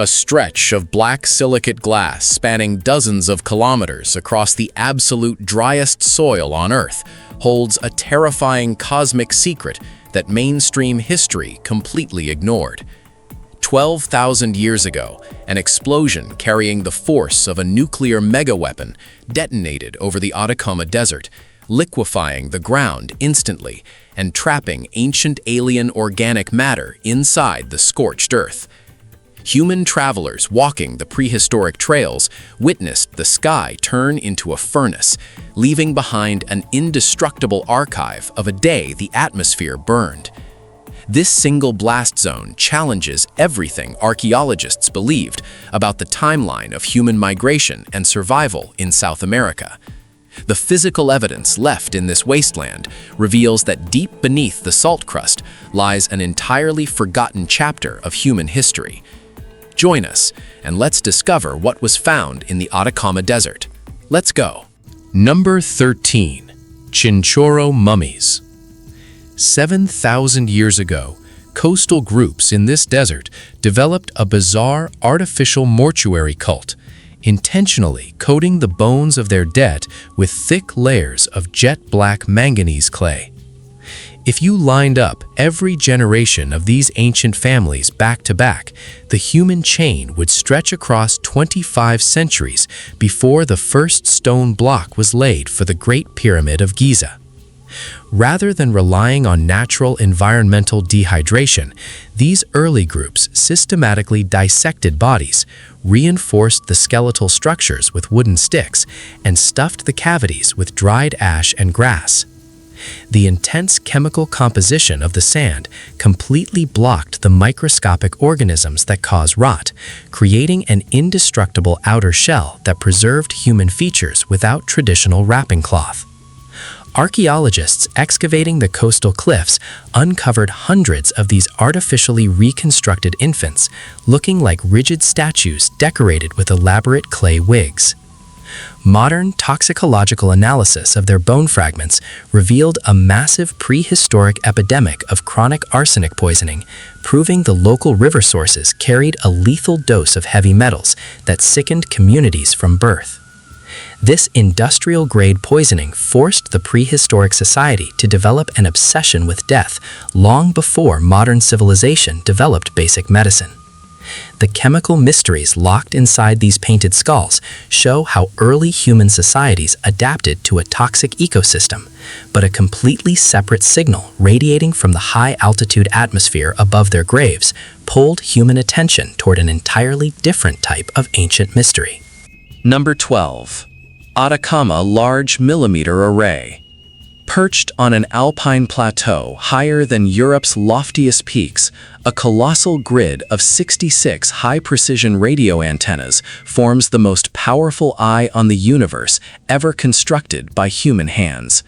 A stretch of black silicate glass spanning dozens of kilometers across the absolute driest soil on Earth holds a terrifying cosmic secret that mainstream history completely ignored. 12,000 years ago, an explosion carrying the force of a nuclear megaweapon detonated over the Atacama Desert, liquefying the ground instantly and trapping ancient alien organic matter inside the scorched earth. Human travelers walking the prehistoric trails witnessed the sky turn into a furnace, leaving behind an indestructible archive of a day the atmosphere burned. This single blast zone challenges everything archaeologists believed about the timeline of human migration and survival in South America. The physical evidence left in this wasteland reveals that deep beneath the salt crust lies an entirely forgotten chapter of human history. Join us, and let's discover what was found in the Atacama Desert. Let's go. Number 13. Chinchorro Mummies. 7,000 years ago, coastal groups in this desert developed a bizarre artificial mortuary cult, intentionally coating the bones of their dead with thick layers of jet-black manganese clay. If you lined up every generation of these ancient families back to back, the human chain would stretch across 25 centuries before the first stone block was laid for the Great Pyramid of Giza. Rather than relying on natural environmental dehydration, these early groups systematically dissected bodies, reinforced the skeletal structures with wooden sticks, and stuffed the cavities with dried ash and grass. The intense chemical composition of the sand completely blocked the microscopic organisms that cause rot, creating an indestructible outer shell that preserved human features without traditional wrapping cloth. Archaeologists excavating the coastal cliffs uncovered hundreds of these artificially reconstructed infants, looking like rigid statues decorated with elaborate clay wigs. Modern toxicological analysis of their bone fragments revealed a massive prehistoric epidemic of chronic arsenic poisoning, proving the local river sources carried a lethal dose of heavy metals that sickened communities from birth. This industrial-grade poisoning forced the prehistoric society to develop an obsession with death long before modern civilization developed basic medicine. The chemical mysteries locked inside these painted skulls show how early human societies adapted to a toxic ecosystem, but a completely separate signal radiating from the high-altitude atmosphere above their graves pulled human attention toward an entirely different type of ancient mystery. Number 12. Atacama Large Millimeter Array. Perched on an alpine plateau higher than Europe's loftiest peaks, a colossal grid of 66 high-precision radio antennas forms the most powerful eye on the universe ever constructed by human hands.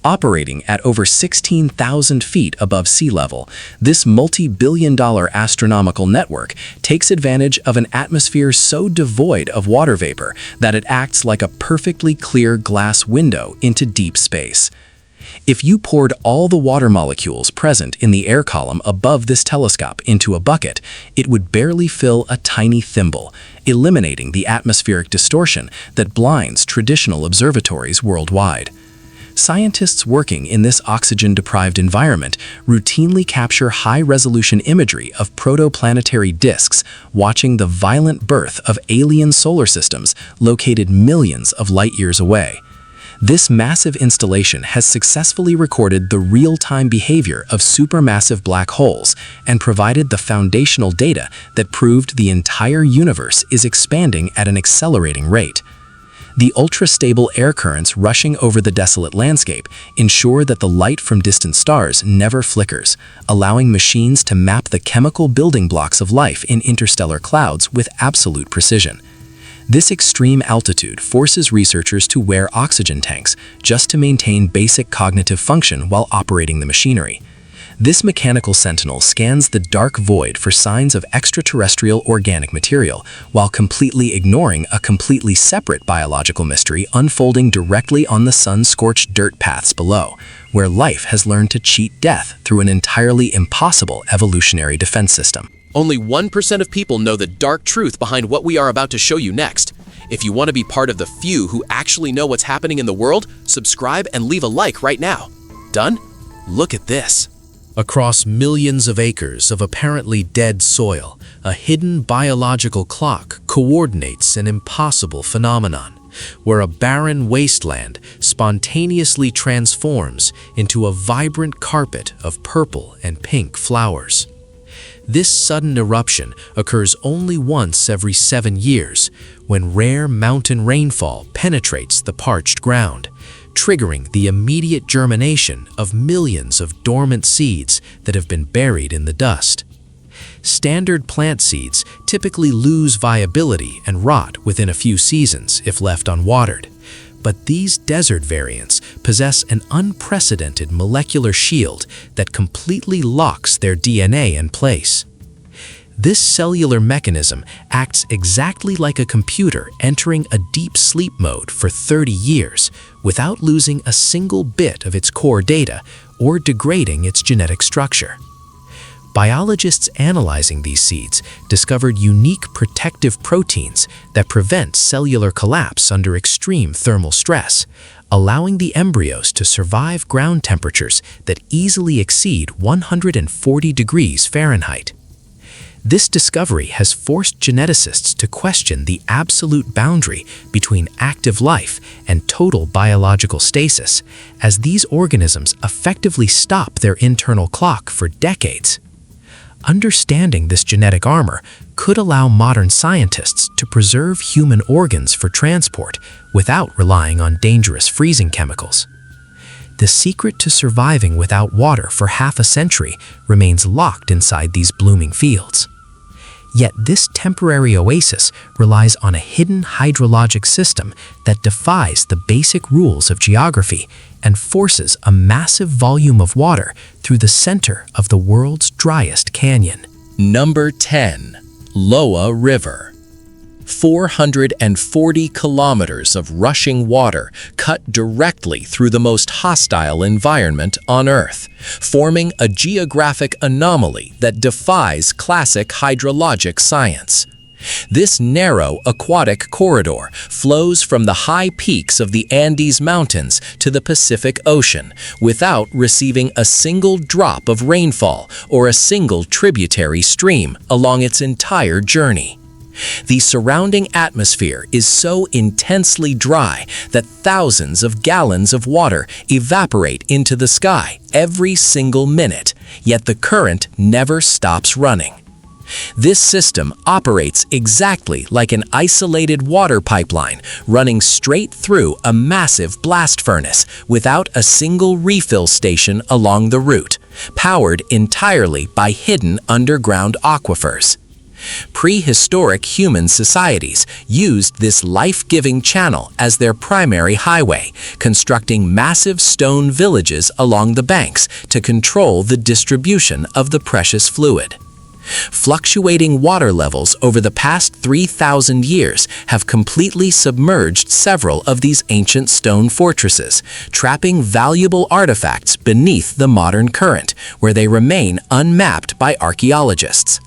Operating at over 16,000 feet above sea level, this multi-billion-dollar astronomical network takes advantage of an atmosphere so devoid of water vapor that it acts like a perfectly clear glass window into deep space. If you poured all the water molecules present in the air column above this telescope into a bucket, it would barely fill a tiny thimble, eliminating the atmospheric distortion that blinds traditional observatories worldwide. Scientists working in this oxygen-deprived environment routinely capture high-resolution imagery of protoplanetary disks, watching the violent birth of alien solar systems located millions of light-years away. This massive installation has successfully recorded the real-time behavior of supermassive black holes and provided the foundational data that proved the entire universe is expanding at an accelerating rate. The ultra-stable air currents rushing over the desolate landscape ensure that the light from distant stars never flickers, allowing machines to map the chemical building blocks of life in interstellar clouds with absolute precision. This extreme altitude forces researchers to wear oxygen tanks just to maintain basic cognitive function while operating the machinery. This mechanical sentinel scans the dark void for signs of extraterrestrial organic material, while completely ignoring a completely separate biological mystery unfolding directly on the sun-scorched dirt paths below, where life has learned to cheat death through an entirely impossible evolutionary defense system. Only 1% of people know the dark truth behind what we are about to show you next. If you want to be part of the few who actually know what's happening in the world, subscribe and leave a like right now. Done? Look at this. Across millions of acres of apparently dead soil, a hidden biological clock coordinates an impossible phenomenon, where a barren wasteland spontaneously transforms into a vibrant carpet of purple and pink flowers. This sudden eruption occurs only once every 7 years, when rare mountain rainfall penetrates the parched ground, triggering the immediate germination of millions of dormant seeds that have been buried in the dust. Standard plant seeds typically lose viability and rot within a few seasons if left unwatered, but these desert variants possess an unprecedented molecular shield that completely locks their DNA in place. This cellular mechanism acts exactly like a computer entering a deep sleep mode for 30 years without losing a single bit of its core data or degrading its genetic structure. Biologists analyzing these seeds discovered unique protective proteins that prevent cellular collapse under extreme thermal stress, allowing the embryos to survive ground temperatures that easily exceed 140 degrees Fahrenheit. This discovery has forced geneticists to question the absolute boundary between active life and total biological stasis, as these organisms effectively stop their internal clock for decades. Understanding this genetic armor could allow modern scientists to preserve human organs for transport without relying on dangerous freezing chemicals. The secret to surviving without water for half a century remains locked inside these blooming fields. Yet this temporary oasis relies on a hidden hydrologic system that defies the basic rules of geography and forces a massive volume of water through the center of the world's driest canyon. Number 10. Loa River. 440 kilometers of rushing water cut directly through the most hostile environment on Earth, forming a geographic anomaly that defies classic hydrologic science. This narrow aquatic corridor flows from the high peaks of the Andes Mountains to the Pacific Ocean without receiving a single drop of rainfall or a single tributary stream along its entire journey. The surrounding atmosphere is so intensely dry that thousands of gallons of water evaporate into the sky every single minute, yet the current never stops running. This system operates exactly like an isolated water pipeline running straight through a massive blast furnace without a single refill station along the route, powered entirely by hidden underground aquifers. Prehistoric human societies used this life-giving channel as their primary highway, constructing massive stone villages along the banks to control the distribution of the precious fluid. Fluctuating water levels over the past 3,000 years have completely submerged several of these ancient stone fortresses, trapping valuable artifacts beneath the modern current, where they remain unmapped by archaeologists.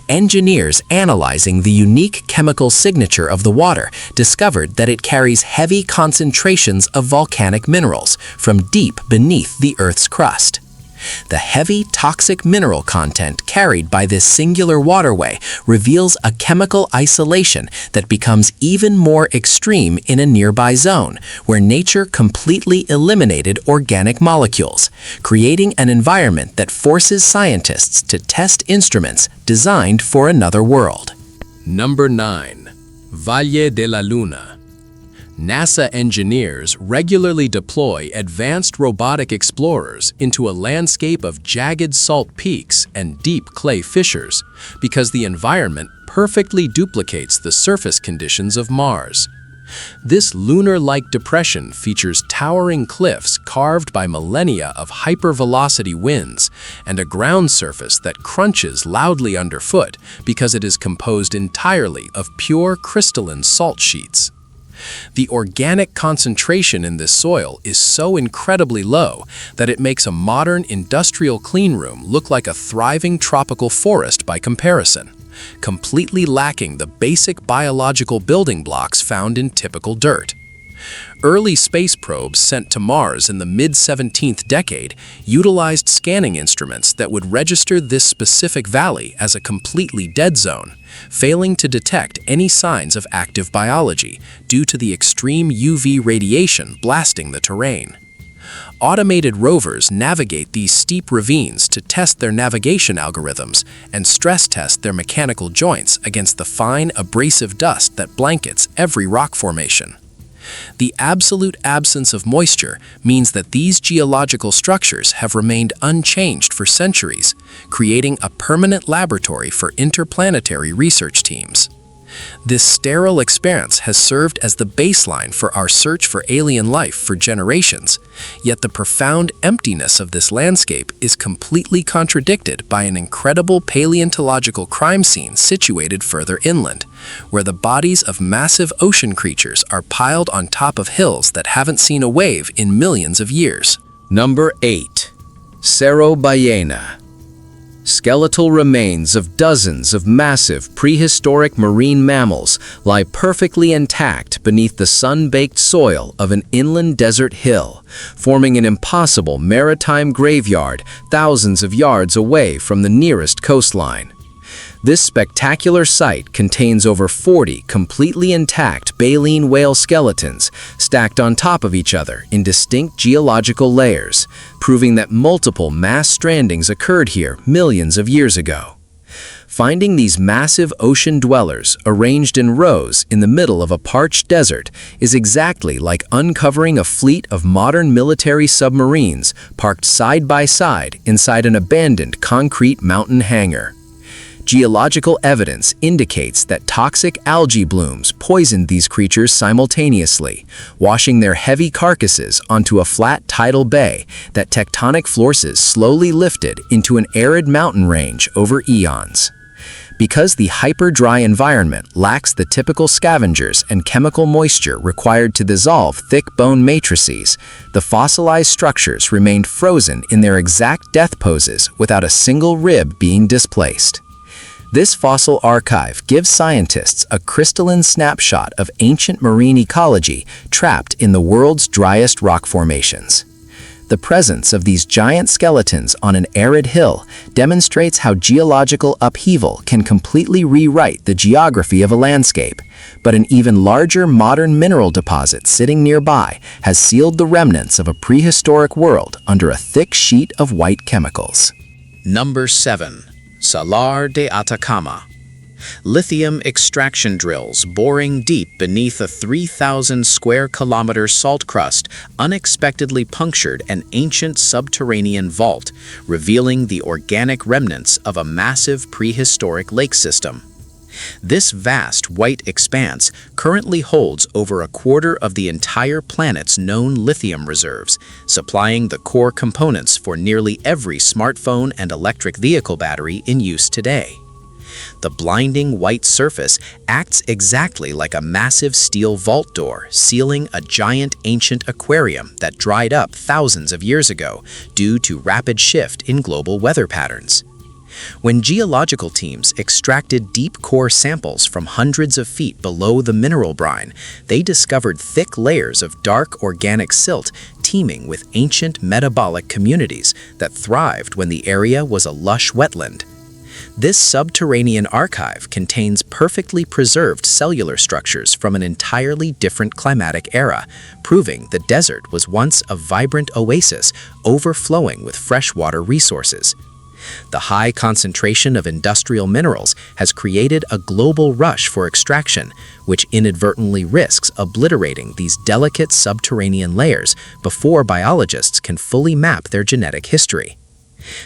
Engineers analyzing the unique chemical signature of the water discovered that it carries heavy concentrations of volcanic minerals from deep beneath the Earth's crust. The heavy toxic mineral content carried by this singular waterway reveals a chemical isolation that becomes even more extreme in a nearby zone, where nature completely eliminated organic molecules, creating an environment that forces scientists to test instruments designed for another world. Number 9. Valle de la Luna. NASA engineers regularly deploy advanced robotic explorers into a landscape of jagged salt peaks and deep clay fissures because the environment perfectly duplicates the surface conditions of Mars. This lunar-like depression features towering cliffs carved by millennia of hypervelocity winds and a ground surface that crunches loudly underfoot because it is composed entirely of pure crystalline salt sheets. The organic concentration in this soil is so incredibly low that it makes a modern industrial cleanroom look like a thriving tropical forest by comparison, completely lacking the basic biological building blocks found in typical dirt. Early space probes sent to Mars in the mid-17th decade utilized scanning instruments that would register this specific valley as a completely dead zone, failing to detect any signs of active biology due to the extreme UV radiation blasting the terrain. Automated rovers navigate these steep ravines to test their navigation algorithms and stress test their mechanical joints against the fine abrasive dust that blankets every rock formation. The absolute absence of moisture means that these geological structures have remained unchanged for centuries, creating a permanent laboratory for interplanetary research teams. This sterile expanse has served as the baseline for our search for alien life for generations, yet the profound emptiness of this landscape is completely contradicted by an incredible paleontological crime scene situated further inland, where the bodies of massive ocean creatures are piled on top of hills that haven't seen a wave in millions of years. Number 8. Cerro Ballena. Skeletal remains of dozens of massive prehistoric marine mammals lie perfectly intact beneath the sun-baked soil of an inland desert hill, forming an impossible maritime graveyard thousands of yards away from the nearest coastline. This spectacular site contains over 40 completely intact baleen whale skeletons stacked on top of each other in distinct geological layers, proving that multiple mass strandings occurred here millions of years ago. Finding these massive ocean dwellers arranged in rows in the middle of a parched desert is exactly like uncovering a fleet of modern military submarines parked side by side inside an abandoned concrete mountain hangar. Geological evidence indicates that toxic algae blooms poisoned these creatures simultaneously, washing their heavy carcasses onto a flat tidal bay that tectonic forces slowly lifted into an arid mountain range over eons. Because the hyper-dry environment lacks the typical scavengers and chemical moisture required to dissolve thick bone matrices, the fossilized structures remained frozen in their exact death poses without a single rib being displaced. This fossil archive gives scientists a crystalline snapshot of ancient marine ecology trapped in the world's driest rock formations. The presence of these giant skeletons on an arid hill demonstrates how geological upheaval can completely rewrite the geography of a landscape, but an even larger modern mineral deposit sitting nearby has sealed the remnants of a prehistoric world under a thick sheet of white chemicals. Number 7. Salar de Atacama. Lithium extraction drills boring deep beneath a 3,000 square kilometer salt crust unexpectedly punctured an ancient subterranean vault, revealing the organic remnants of a massive prehistoric lake system. This vast white expanse currently holds over a quarter of the entire planet's known lithium reserves, supplying the core components for nearly every smartphone and electric vehicle battery in use today. The blinding white surface acts exactly like a massive steel vault door, sealing a giant ancient aquarium that dried up thousands of years ago due to rapid shift in global weather patterns. When geological teams extracted deep core samples from hundreds of feet below the mineral brine, they discovered thick layers of dark organic silt teeming with ancient metabolic communities that thrived when the area was a lush wetland. This subterranean archive contains perfectly preserved cellular structures from an entirely different climatic era, proving the desert was once a vibrant oasis overflowing with freshwater resources. The high concentration of industrial minerals has created a global rush for extraction, which inadvertently risks obliterating these delicate subterranean layers before biologists can fully map their genetic history.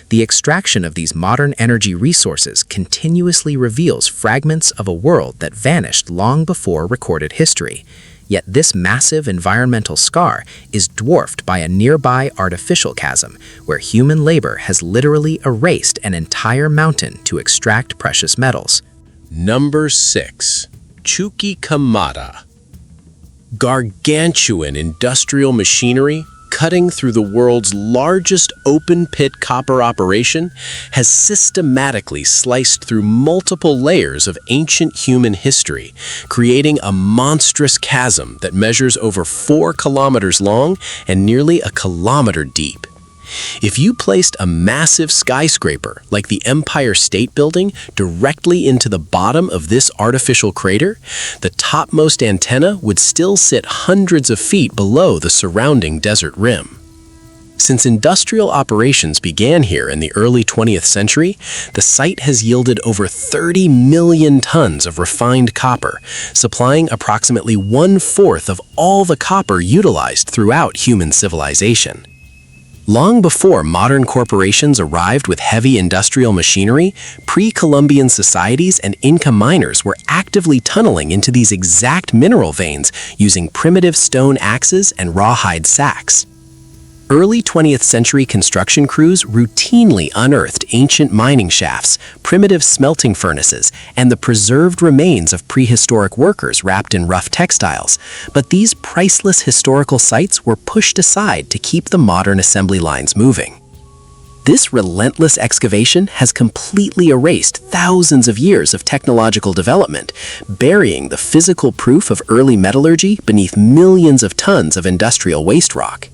The extraction of these modern energy resources continuously reveals fragments of a world that vanished long before recorded history. Yet this massive environmental scar is dwarfed by a nearby artificial chasm where human labor has literally erased an entire mountain to extract precious metals. Number 6. Chuquicamata. Gargantuan industrial machinery, cutting through the world's largest open-pit copper operation, has systematically sliced through multiple layers of ancient human history, creating a monstrous chasm that measures over 4 kilometers long and nearly a kilometer deep. If you placed a massive skyscraper like the Empire State Building directly into the bottom of this artificial crater, the topmost antenna would still sit hundreds of feet below the surrounding desert rim. Since industrial operations began here in the early 20th century, the site has yielded over 30 million tons of refined copper, supplying approximately 1/4 of all the copper utilized throughout human civilization. Long before modern corporations arrived with heavy industrial machinery, pre-Columbian societies and Inca miners were actively tunneling into these exact mineral veins using primitive stone axes and rawhide sacks. Early 20th century construction crews routinely unearthed ancient mining shafts, primitive smelting furnaces, and the preserved remains of prehistoric workers wrapped in rough textiles. But these priceless historical sites were pushed aside to keep the modern assembly lines moving. This relentless excavation has completely erased thousands of years of technological development, burying the physical proof of early metallurgy beneath millions of tons of industrial waste rock.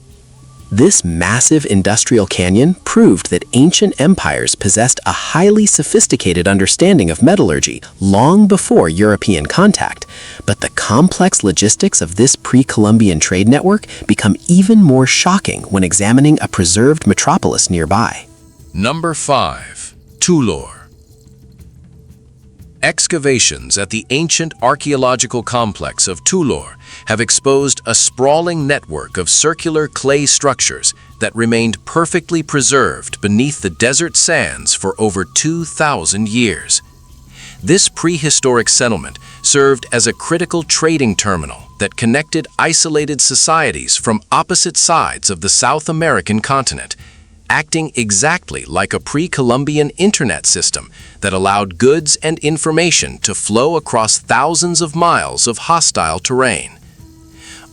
This massive industrial canyon proved that ancient empires possessed a highly sophisticated understanding of metallurgy long before European contact, but the complex logistics of this pre-Columbian trade network become even more shocking when examining a preserved metropolis nearby. Number 5. Tulor. Excavations at the ancient archaeological complex of Tulor have exposed a sprawling network of circular clay structures that remained perfectly preserved beneath the desert sands for over 2,000 years. This prehistoric settlement served as a critical trading terminal that connected isolated societies from opposite sides of the South American continent, acting exactly like a pre-Columbian internet system that allowed goods and information to flow across thousands of miles of hostile terrain.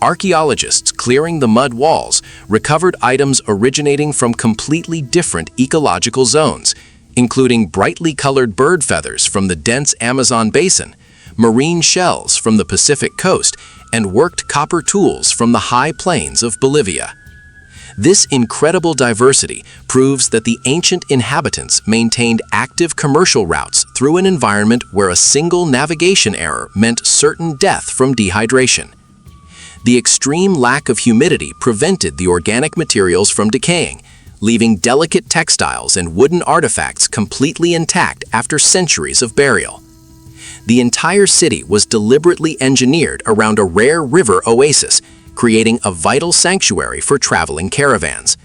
Archaeologists clearing the mud walls recovered items originating from completely different ecological zones, including brightly colored bird feathers from the dense Amazon basin, marine shells from the Pacific coast, and worked copper tools from the high plains of Bolivia. This incredible diversity proves that the ancient inhabitants maintained active commercial routes through an environment where a single navigation error meant certain death from dehydration. The extreme lack of humidity prevented the organic materials from decaying, leaving delicate textiles and wooden artifacts completely intact after centuries of burial. The entire city was deliberately engineered around a rare river oasis, creating a vital sanctuary for traveling caravans.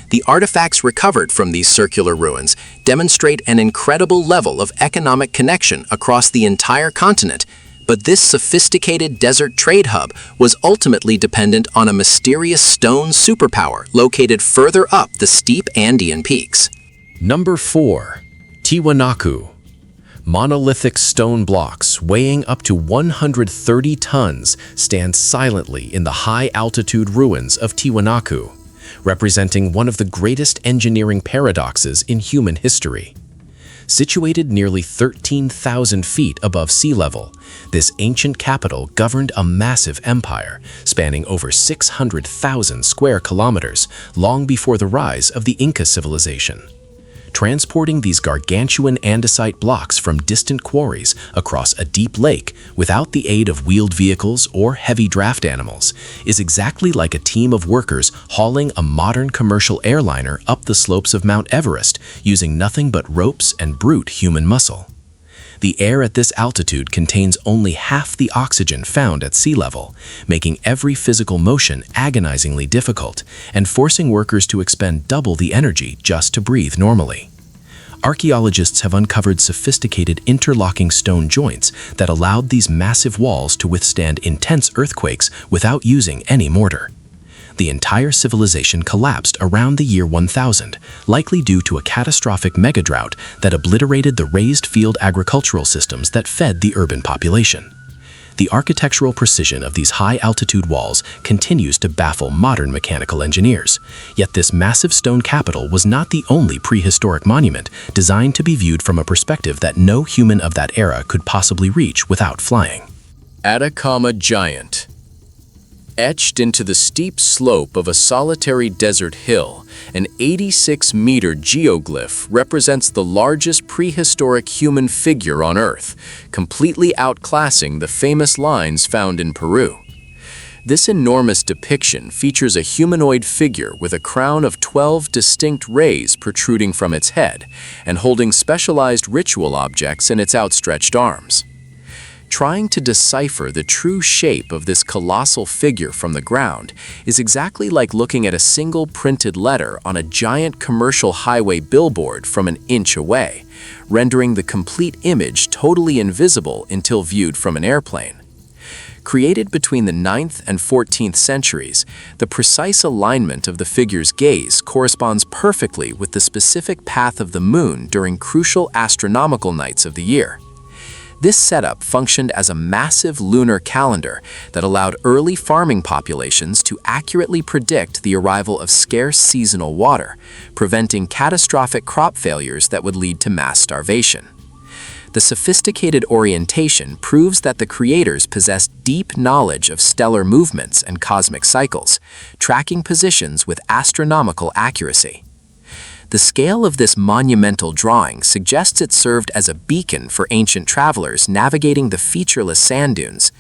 The artifacts recovered from these circular ruins demonstrate an incredible level of economic connection across the entire continent, but this sophisticated desert trade hub was ultimately dependent on a mysterious stone superpower located further up the steep Andean peaks. Number 4. Tiwanaku. Monolithic stone blocks weighing up to 130 tons stand silently in the high-altitude ruins of Tiwanaku, representing one of the greatest engineering paradoxes in human history. Situated nearly 13,000 feet above sea level, this ancient capital governed a massive empire spanning over 600,000 square kilometers long before the rise of the Inca civilization. Transporting these gargantuan andesite blocks from distant quarries across a deep lake without the aid of wheeled vehicles or heavy draft animals is exactly like a team of workers hauling a modern commercial airliner up the slopes of Mount Everest using nothing but ropes and brute human muscle. The air at this altitude contains only half the oxygen found at sea level, making every physical motion agonizingly difficult and forcing workers to expend double the energy just to breathe normally. Archaeologists have uncovered sophisticated interlocking stone joints that allowed these massive walls to withstand intense earthquakes without using any mortar. The entire civilization collapsed around the year 1000, likely due to a catastrophic megadrought that obliterated the raised field agricultural systems that fed the urban population. The architectural precision of these high-altitude walls continues to baffle modern mechanical engineers. Yet this massive stone capital was not the only prehistoric monument designed to be viewed from a perspective that no human of that era could possibly reach without flying. Atacama Giant. Etched into the steep slope of a solitary desert hill, an 86-meter geoglyph represents the largest prehistoric human figure on Earth, completely outclassing the famous lines found in Peru. This enormous depiction features a humanoid figure with a crown of 12 distinct rays protruding from its head and holding specialized ritual objects in its outstretched arms. Trying to decipher the true shape of this colossal figure from the ground is exactly like looking at a single printed letter on a giant commercial highway billboard from an inch away, rendering the complete image totally invisible until viewed from an airplane. Created between the 9th and 14th centuries, the precise alignment of the figure's gaze corresponds perfectly with the specific path of the moon during crucial astronomical nights of the year. This setup functioned as a massive lunar calendar that allowed early farming populations to accurately predict the arrival of scarce seasonal water, preventing catastrophic crop failures that would lead to mass starvation. The sophisticated orientation proves that the creators possessed deep knowledge of stellar movements and cosmic cycles, tracking positions with astronomical accuracy. The scale of this monumental drawing suggests it served as a beacon for ancient travelers navigating the featureless sand dunes,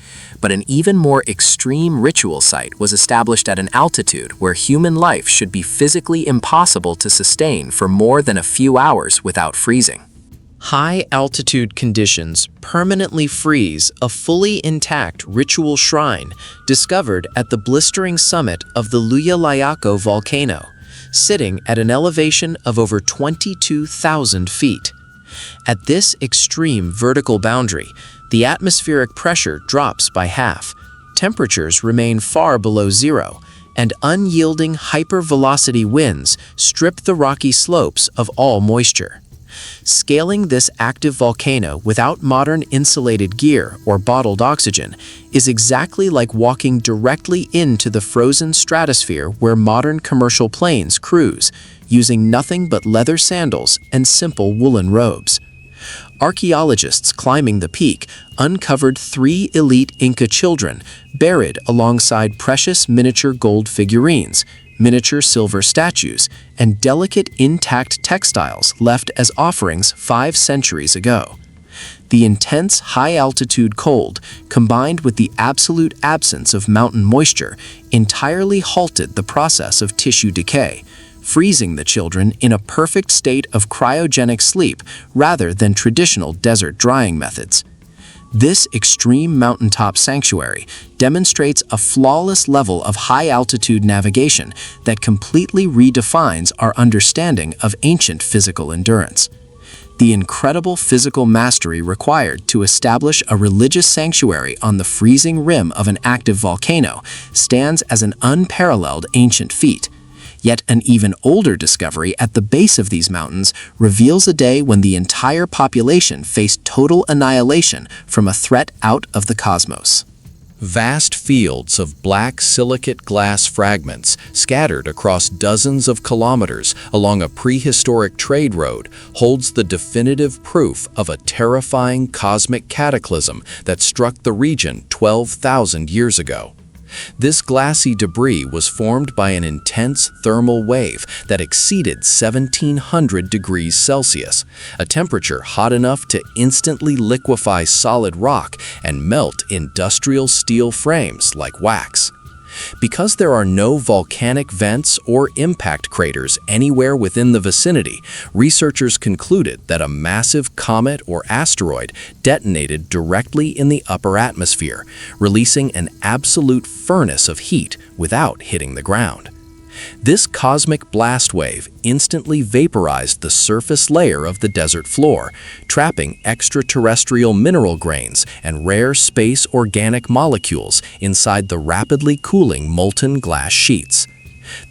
but an even more extreme ritual site was established at an altitude where human life should be physically impossible to sustain for more than a few hours without freezing. High-altitude conditions permanently freeze a fully intact ritual shrine discovered at the blistering summit of the Luyalayaco volcano, sitting at an elevation of over 22,000 feet. At this extreme vertical boundary, the atmospheric pressure drops by half, temperatures remain far below zero, and unyielding hypervelocity winds strip the rocky slopes of all moisture. Scaling this active volcano without modern insulated gear or bottled oxygen is exactly like walking directly into the frozen stratosphere where modern commercial planes cruise, using nothing but leather sandals and simple woolen robes. Archaeologists climbing the peak uncovered 3 elite Inca children buried alongside precious miniature gold figurines, miniature silver statues, and delicate intact textiles left as offerings 5 centuries ago. The intense high-altitude cold, combined with the absolute absence of mountain moisture, entirely halted the process of tissue decay, freezing the children in a perfect state of cryogenic sleep rather than traditional desert drying methods. This extreme mountaintop sanctuary demonstrates a flawless level of high-altitude navigation that completely redefines our understanding of ancient physical endurance. The incredible physical mastery required to establish a religious sanctuary on the freezing rim of an active volcano stands as an unparalleled ancient feat. Yet an even older discovery at the base of these mountains reveals a day when the entire population faced total annihilation from a threat out of the cosmos. Vast fields of black silicate glass fragments scattered across dozens of kilometers along a prehistoric trade road holds the definitive proof of a terrifying cosmic cataclysm that struck the region 12,000 years ago. This glassy debris was formed by an intense thermal wave that exceeded 1,700 degrees Celsius, a temperature hot enough to instantly liquefy solid rock and melt industrial steel frames like wax. Because there are no volcanic vents or impact craters anywhere within the vicinity, researchers concluded that a massive comet or asteroid detonated directly in the upper atmosphere, releasing an absolute furnace of heat without hitting the ground. This cosmic blast wave instantly vaporized the surface layer of the desert floor, trapping extraterrestrial mineral grains and rare space organic molecules inside the rapidly cooling molten glass sheets.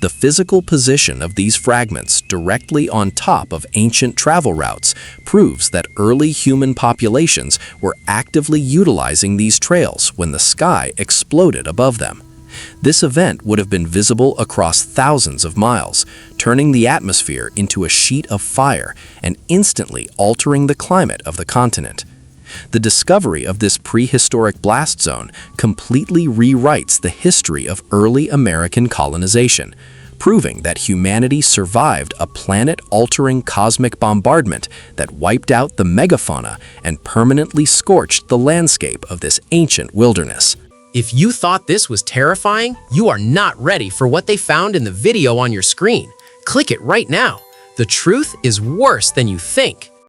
The physical position of these fragments directly on top of ancient travel routes proves that early human populations were actively utilizing these trails when the sky exploded above them. This event would have been visible across thousands of miles, turning the atmosphere into a sheet of fire and instantly altering the climate of the continent. The discovery of this prehistoric blast zone completely rewrites the history of early American colonization, proving that humanity survived a planet-altering cosmic bombardment that wiped out the megafauna and permanently scorched the landscape of this ancient wilderness. If you thought this was terrifying, you are not ready for what they found in the video on your screen. Click it right now. The truth is worse than you think.